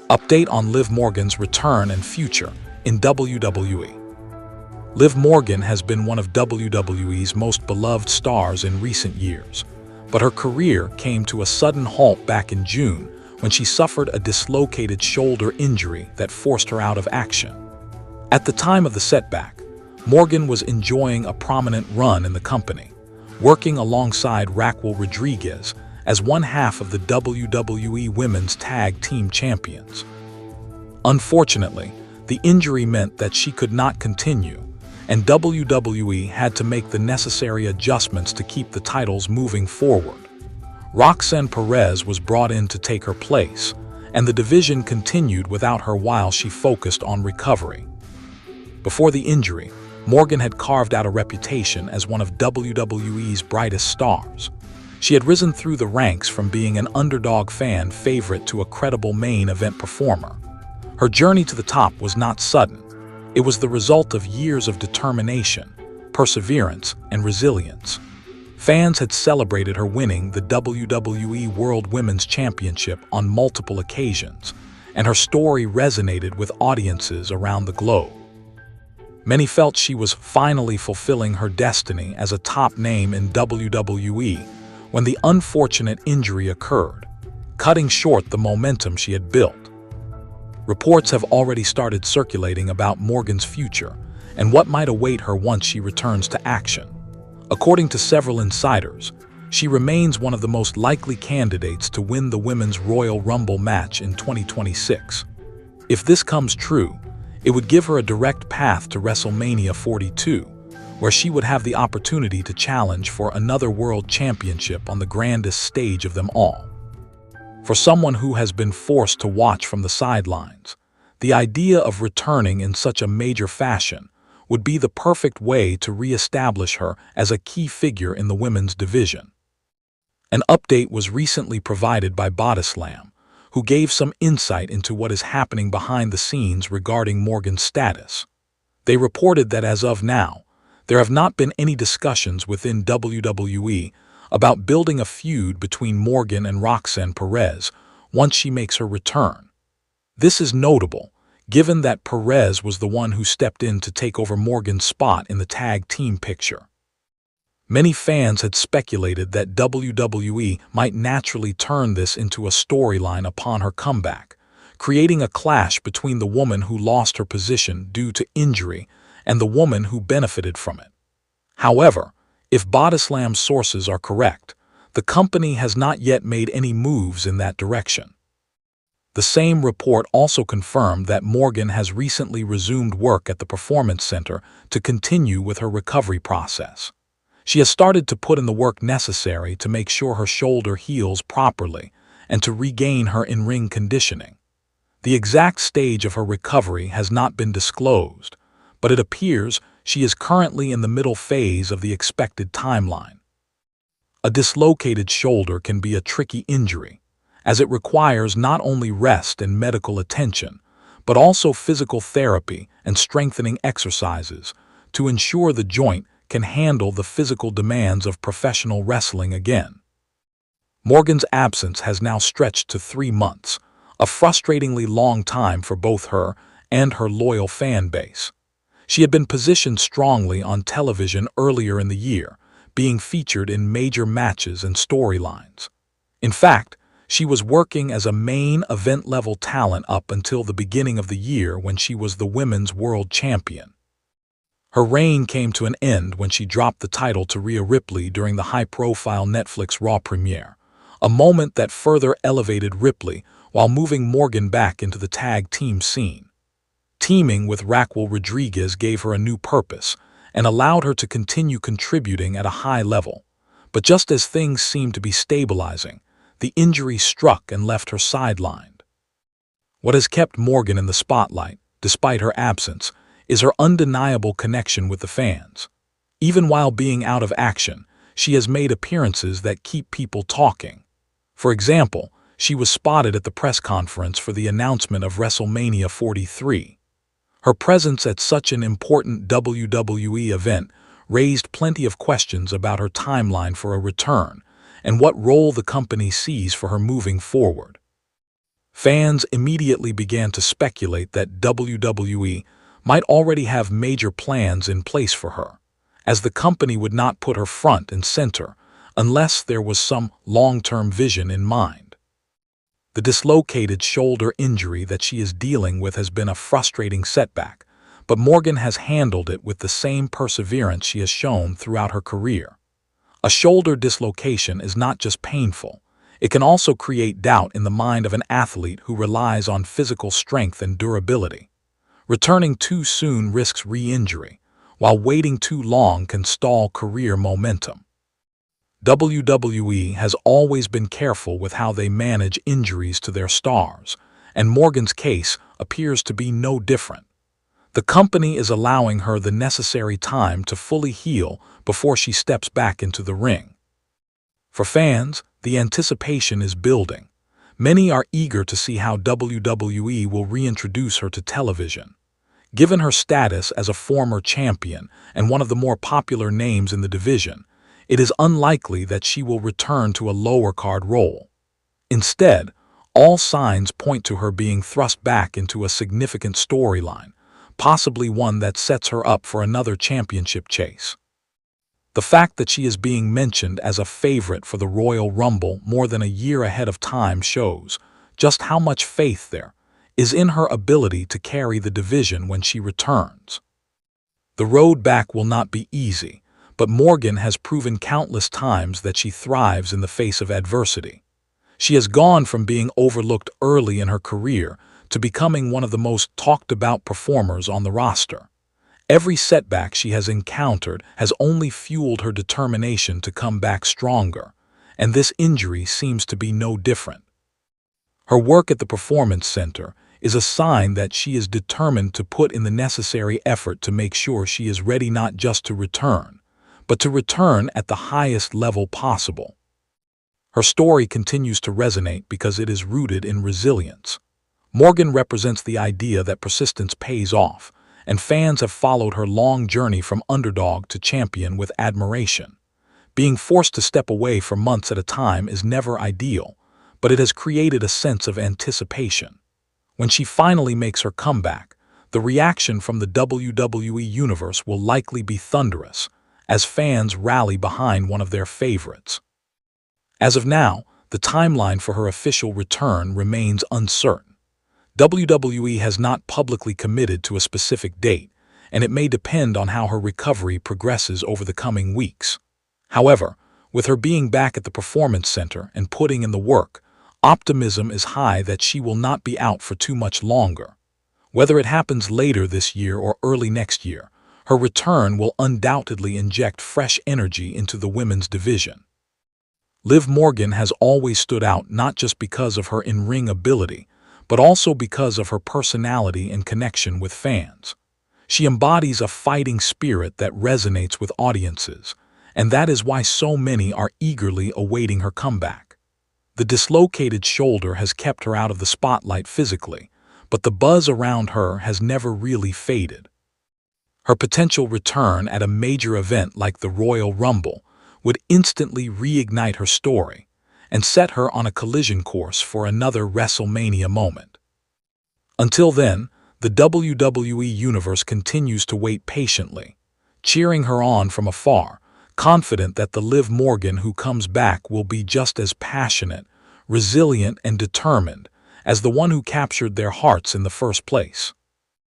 Update on Liv Morgan's return and future in WWE. Liv Morgan has been one of WWE's most beloved stars in recent years, but her career came to a sudden halt back in June when she suffered a dislocated shoulder injury that forced her out of action. At the time of the setback, Morgan was enjoying a prominent run in the company, working alongside Raquel Rodriguez as one half of the WWE Women's Tag Team Champions. Unfortunately, the injury meant that she could not continue, and WWE had to make the necessary adjustments to keep the titles moving forward. Roxanne Perez was brought in to take her place, and the division continued without her while she focused on recovery. Before the injury, Morgan had carved out a reputation as one of WWE's brightest stars. She had risen through the ranks from being an underdog fan favorite to a credible main event performer. Her journey to the top was not sudden. It was the result of years of determination, perseverance, and resilience. Fans had celebrated her winning the WWE World Women's Championship on multiple occasions, and her story resonated with audiences around the globe. Many felt she was finally fulfilling her destiny as a top name in WWE when the unfortunate injury occurred, cutting short the momentum she had built. Reports have already started circulating about Morgan's future and what might await her once she returns to action. According to several insiders, she remains one of the most likely candidates to win the Women's Royal Rumble match in 2026. If this comes true, it would give her a direct path to WrestleMania 42, where she would have the opportunity to challenge for another world championship on the grandest stage of them all. For someone who has been forced to watch from the sidelines, the idea of returning in such a major fashion would be the perfect way to re-establish her as a key figure in the women's division. An update was recently provided by Bodyslam, who gave some insight into what is happening behind the scenes regarding Morgan's status. They reported that as of now, there have not been any discussions within WWE about building a feud between Morgan and Roxanne Perez once she makes her return. This is notable, given that Perez was the one who stepped in to take over Morgan's spot in the tag team picture. Many fans had speculated that WWE might naturally turn this into a storyline upon her comeback, creating a clash between the woman who lost her position due to injury and the woman who benefited from it. However, if Bodyslam's sources are correct, the company has not yet made any moves in that direction. The same report also confirmed that Morgan has recently resumed work at the Performance Center to continue with her recovery process. She has started to put in the work necessary to make sure her shoulder heals properly and to regain her in-ring conditioning. The exact stage of her recovery has not been disclosed, but it appears she is currently in the middle phase of the expected timeline. A dislocated shoulder can be a tricky injury, as it requires not only rest and medical attention, but also physical therapy and strengthening exercises to ensure the joint can handle the physical demands of professional wrestling again. Morgan's absence has now stretched to 3 months, a frustratingly long time for both her and her loyal fan base. She had been positioned strongly on television earlier in the year, being featured in major matches and storylines. In fact, she was working as a main event-level talent up until the beginning of the year when she was the Women's World Champion. Her reign came to an end when she dropped the title to Rhea Ripley during the high-profile Netflix Raw premiere, a moment that further elevated Ripley while moving Morgan back into the tag team scene. Teaming with Raquel Rodriguez gave her a new purpose and allowed her to continue contributing at a high level. But just as things seemed to be stabilizing, the injury struck and left her sidelined. What has kept Morgan in the spotlight, despite her absence, is her undeniable connection with the fans. Even while being out of action, she has made appearances that keep people talking. For example, she was spotted at the press conference for the announcement of WrestleMania 43. Her presence at such an important WWE event raised plenty of questions about her timeline for a return and what role the company sees for her moving forward. Fans immediately began to speculate that WWE might already have major plans in place for her, as the company would not put her front and center unless there was some long-term vision in mind. The dislocated shoulder injury that she is dealing with has been a frustrating setback, but Morgan has handled it with the same perseverance she has shown throughout her career. A shoulder dislocation is not just painful, it can also create doubt in the mind of an athlete who relies on physical strength and durability. Returning too soon risks re-injury, while waiting too long can stall career momentum. WWE has always been careful with how they manage injuries to their stars, and Morgan's case appears to be no different. The company is allowing her the necessary time to fully heal before she steps back into the ring. For fans, the anticipation is building. Many are eager to see how WWE will reintroduce her to television. Given her status as a former champion and one of the more popular names in the division, it is unlikely that she will return to a lower-card role. Instead, all signs point to her being thrust back into a significant storyline, possibly one that sets her up for another championship chase. The fact that she is being mentioned as a favorite for the Royal Rumble more than a year ahead of time shows just how much faith there is in her ability to carry the division when she returns. The road back will not be easy, but Morgan has proven countless times that she thrives in the face of adversity. She has gone from being overlooked early in her career to becoming one of the most talked-about performers on the roster. Every setback she has encountered has only fueled her determination to come back stronger, and this injury seems to be no different. Her work at the Performance Center is a sign that she is determined to put in the necessary effort to make sure she is ready not just to return, but to return at the highest level possible. Her story continues to resonate because it is rooted in resilience. Morgan represents the idea that persistence pays off, and fans have followed her long journey from underdog to champion with admiration. Being forced to step away for months at a time is never ideal, but it has created a sense of anticipation. When she finally makes her comeback, the reaction from the WWE Universe will likely be thunderous, as fans rally behind one of their favorites. As of now, the timeline for her official return remains uncertain. WWE has not publicly committed to a specific date, and it may depend on how her recovery progresses over the coming weeks. However, with her being back at the Performance Center and putting in the work, optimism is high that she will not be out for too much longer. Whether it happens later this year or early next year, her return will undoubtedly inject fresh energy into the women's division. Liv Morgan has always stood out not just because of her in-ring ability, but also because of her personality and connection with fans. She embodies a fighting spirit that resonates with audiences, and that is why so many are eagerly awaiting her comeback. The dislocated shoulder has kept her out of the spotlight physically, but the buzz around her has never really faded. Her potential return at a major event like the Royal Rumble would instantly reignite her story and set her on a collision course for another WrestleMania moment. Until then, the WWE Universe continues to wait patiently, cheering her on from afar, confident that the Liv Morgan who comes back will be just as passionate, resilient, and determined as the one who captured their hearts in the first place.